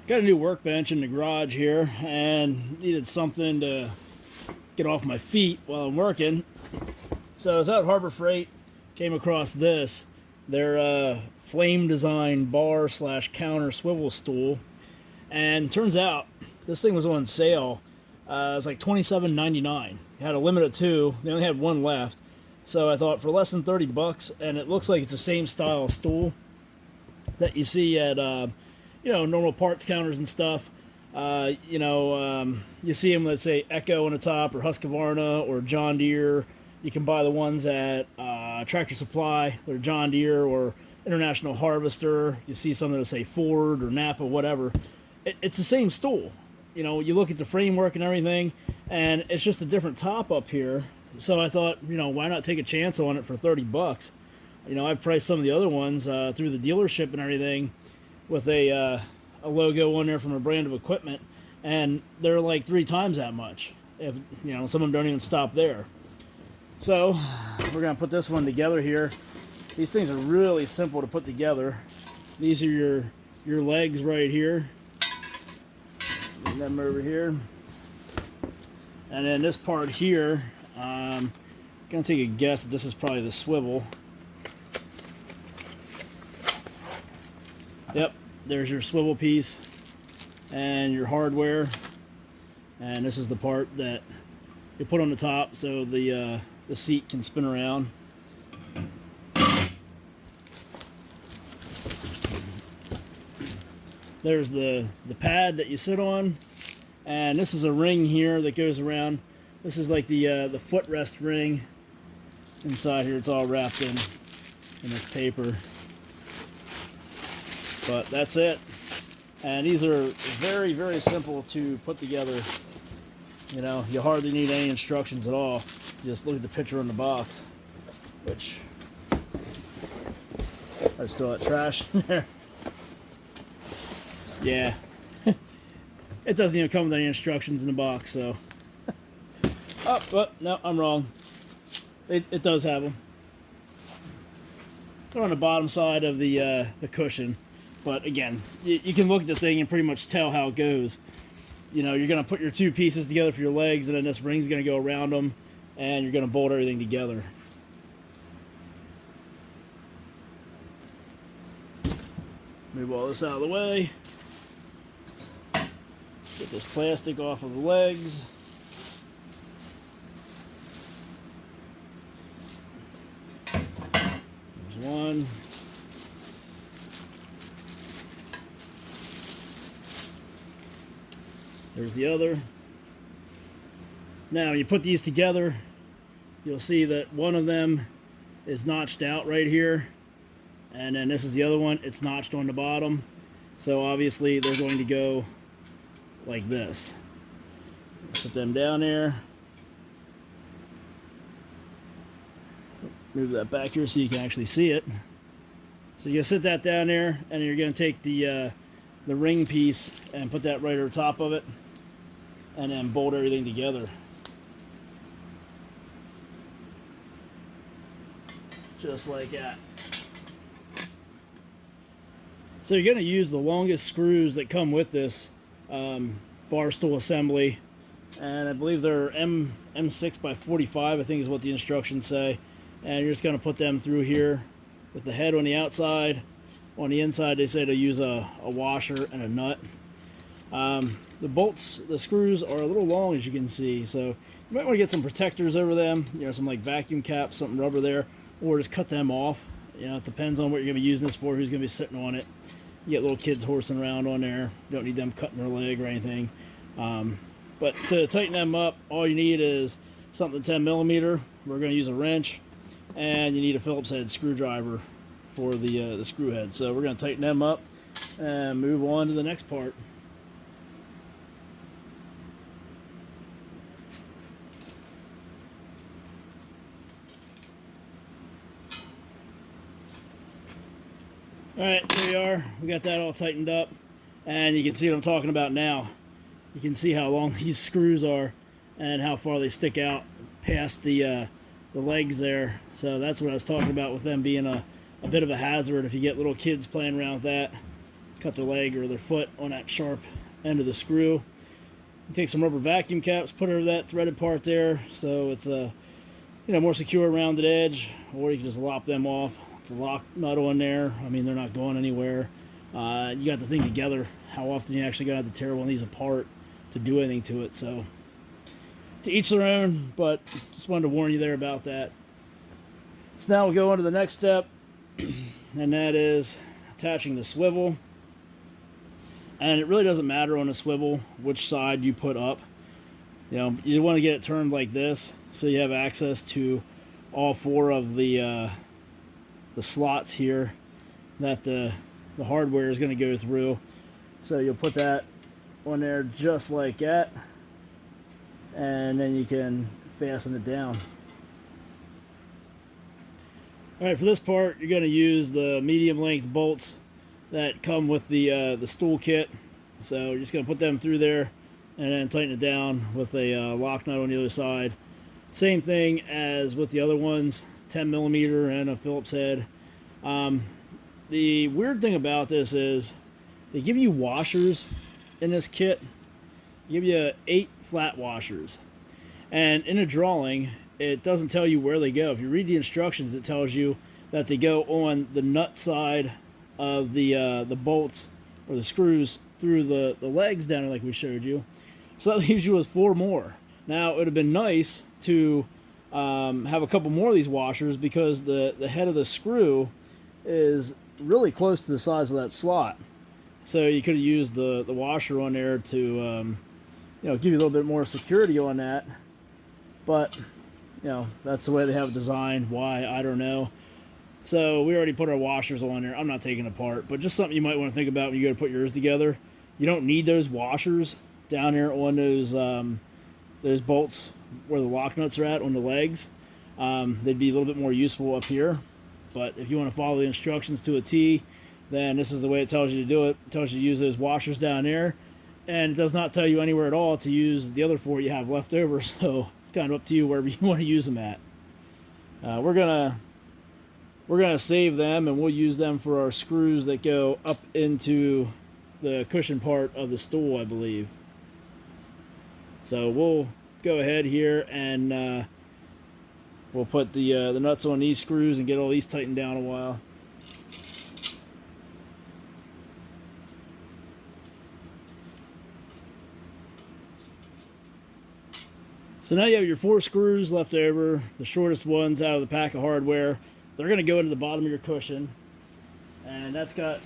Got a new workbench in the garage here and needed something to get off my feet while I'm working. So I was out at Harbor Freight, came across this. Their flame design bar slash counter swivel stool. And turns out this thing was on sale. It was like $27.99. It had a limit of two. They only had one left. So I thought for less than 30 bucks, and it looks like it's the same style of stool that you see at normal parts counters and stuff. You see them, let's say Echo on the top, or Husqvarna, or John Deere. You can buy the ones at Tractor Supply, or John Deere, or International Harvester. You see some that say Ford or Napa, whatever. It's the same stool. You look at the framework and everything, and it's just a different top up here. So I thought, why not take a chance on it for 30 bucks? I priced some of the other ones through the dealership and everything with a logo on there from a brand of equipment, and they're like 3 times that much. If some of them don't even stop there. So we're gonna put this one together here. These things are really simple to put together. These are your legs right here. Bring them over here, and then this part here. Gonna take a guess that this is probably the swivel. Yep, there's your swivel piece and your hardware, and this is the part that you put on the top so the seat can spin around. There's the pad that you sit on, and this is a ring here that goes around. This is like the footrest ring. Inside here, it's all wrapped in this paper. But that's it. And these are very, very simple to put together. You hardly need any instructions at all. Just look at the picture on the box, which I still have trash in there. Yeah. It doesn't even come with any instructions in the box, so. Oh, well, no, I'm wrong. It does have them. They're on the bottom side of the cushion. But again, you can look at the thing and pretty much tell how it goes. You're going to put your 2 pieces together for your legs, and then this ring's going to go around them, and you're going to bolt everything together. Move all this out of the way. Get this plastic off of the legs. There's one. There's the other. Now, when you put these together, you'll see that one of them is notched out right here. And then this is the other one. It's notched on the bottom. So obviously, they're going to go like this. Put them down there. Move that back here so you can actually see it. So you're gonna sit that down there, and you're gonna take the ring piece and put that right over top of it, and then bolt everything together. Just like that. So you're gonna use the longest screws that come with this bar stool assembly, and I believe they're M6 by 45, I think is what the instructions say. And you're just going to put them through here with the head on the outside. On the inside, they say to use a washer and a nut. The bolts, the screws are a little long, as you can see, so you might want to get some protectors over them, some like vacuum caps, something rubber there, or just cut them off. It depends on what you're going to be using this for, who's going to be sitting on it. You get little kids horsing around on there. You don't need them cutting their leg or anything. But to tighten them up, all you need is something 10 millimeter. We're going to use a wrench. And you need a Phillips head screwdriver for the screw head. So we're going to tighten them up and move on to the next part. Alright, there we are. We got that all tightened up. And you can see what I'm talking about now. You can see how long these screws are and how far they stick out past the legs there. So that's what I was talking about with them being a bit of a hazard if you get little kids playing around with that, cut their leg or their foot on that sharp end of the screw. You take some rubber vacuum caps, put over that threaded part there, so it's a more secure rounded edge, or you can just lop them off. It's a lock nut on there. I mean, they're not going anywhere. You got the thing together. How often you actually gotta have to tear one of these apart to do anything to it? So to each their own, but just wanted to warn you there about that. So now we'll go on to the next step, and that is attaching the swivel. And it really doesn't matter on a swivel which side you put up. You want to get it turned like this so you have access to all four of the slots here that the hardware is going to go through. So you'll put that on there just like that, and then you can fasten it down. Alright, for this part you're going to use the medium length bolts that come with the Stool kit. So you're just going to put them through there and then tighten it down with a lock nut on the other side. Same thing as with the other ones, 10mm and a Phillips head. The weird thing about this is they give you washers in this kit. They give you 8 flat washers, and in a drawing it doesn't tell you where they go. If you read the instructions, it tells you that they go on the nut side of the bolts or the screws through the legs down there like we showed you. So that leaves you with 4 more. Now it would have been nice to have a couple more of these washers, because the head of the screw is really close to the size of that slot. So you could have used the washer on there to give you a little bit more security on that. But that's the way they have it designed. Why, I don't know. So we already put our washers on there. I'm not taking it apart, but just something you might want to think about when you go to put yours together. You don't need those washers down there on those bolts where the lock nuts are at on the legs. They'd be a little bit more useful up here. But if you want to follow the instructions to a T, then this is the way it tells you to do it. It tells you to use those washers down there, and it does not tell you anywhere at all to use the other 4 you have left over. So it's kind of up to you wherever you want to use them at. We're gonna save them, and we'll use them for our screws that go up into the cushion part of the stool, I believe. So we'll go ahead here and we'll put the nuts on these screws and get all these tightened down a while. So now you have your 4 screws left over, the shortest ones out of the pack of hardware. They're going to go into the bottom of your cushion, and that's got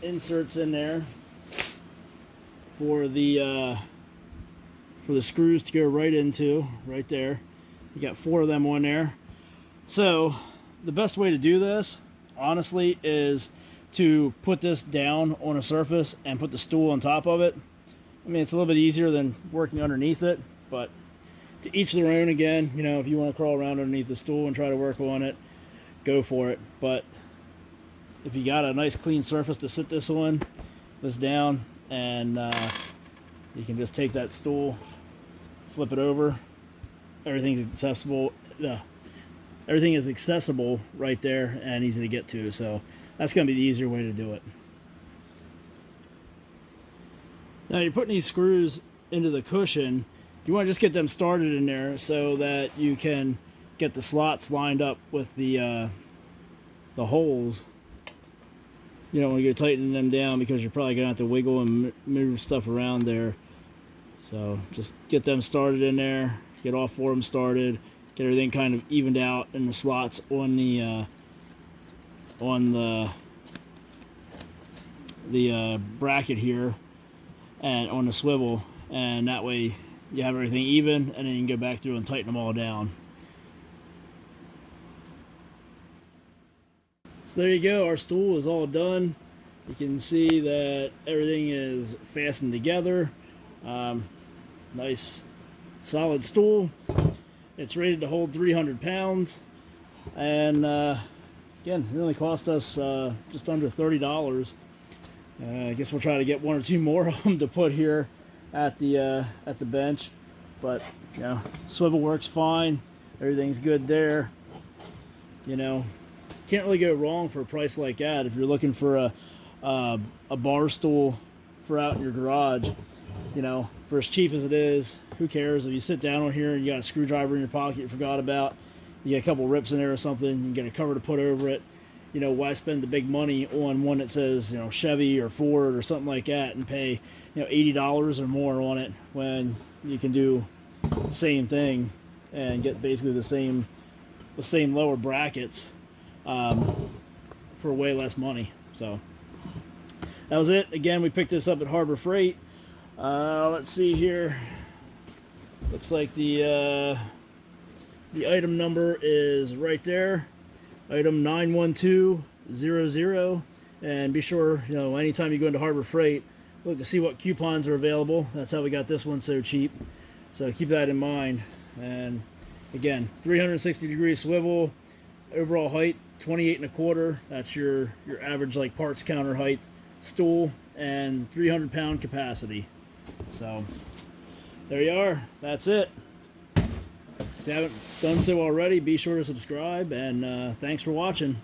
inserts in there for the screws to go right into, right there. You got 4 of them on there. So the best way to do this, honestly, is to put this down on a surface and put the stool on top of it. I mean, it's a little bit easier than working underneath it, but to each their own. Again, if you want to crawl around underneath the stool and try to work on it, go for it. But if you got a nice clean surface to sit this down, and you can just take that stool, flip it over. Everything's accessible. Everything is accessible right there and easy to get to. So that's going to be the easier way to do it. Now you're putting these screws into the cushion. You want to just get them started in there so that you can get the slots lined up with the holes. When you're tightening them down, because you're probably going to have to wiggle and move stuff around there. So just get them started in there, get all 4 of them started, get everything kind of evened out in the slots on the bracket here and on the swivel, and that way you have everything even, and then you can go back through and tighten them all down. So there you go, our stool is all done. You can see that everything is fastened together. Nice solid stool. It's rated to hold 300 pounds, and again, it only cost us just under $30. I guess we'll try to get 1 or 2 more of them to put here at the bench, but swivel works fine. Everything's good there. can't really go wrong for a price like that. If you're looking for a bar stool for out in your garage, you know, for as cheap as it is, who cares? If you sit down on here and you got a screwdriver in your pocket you forgot about, you get a couple rips in there or something, you can get a cover to put over it. You know, why spend the big money on one that says, you know, Chevy or Ford or something like that and pay, you know, $80 or more on it when you can do the same thing and get basically the same lower brackets for way less money. So that was it. Again, we picked this up at Harbor Freight. Let's see here. Looks like the item number is right there. Item 91200. And be sure, you know, anytime you go into Harbor Freight, look to see what coupons are available. That's how we got this one so cheap. So keep that in mind. And again, 360-degree swivel, overall height 28.25. That's your average like parts counter height stool, and 300-pound capacity. So there you are. That's it. If you haven't done so already, be sure to subscribe, and thanks for watching.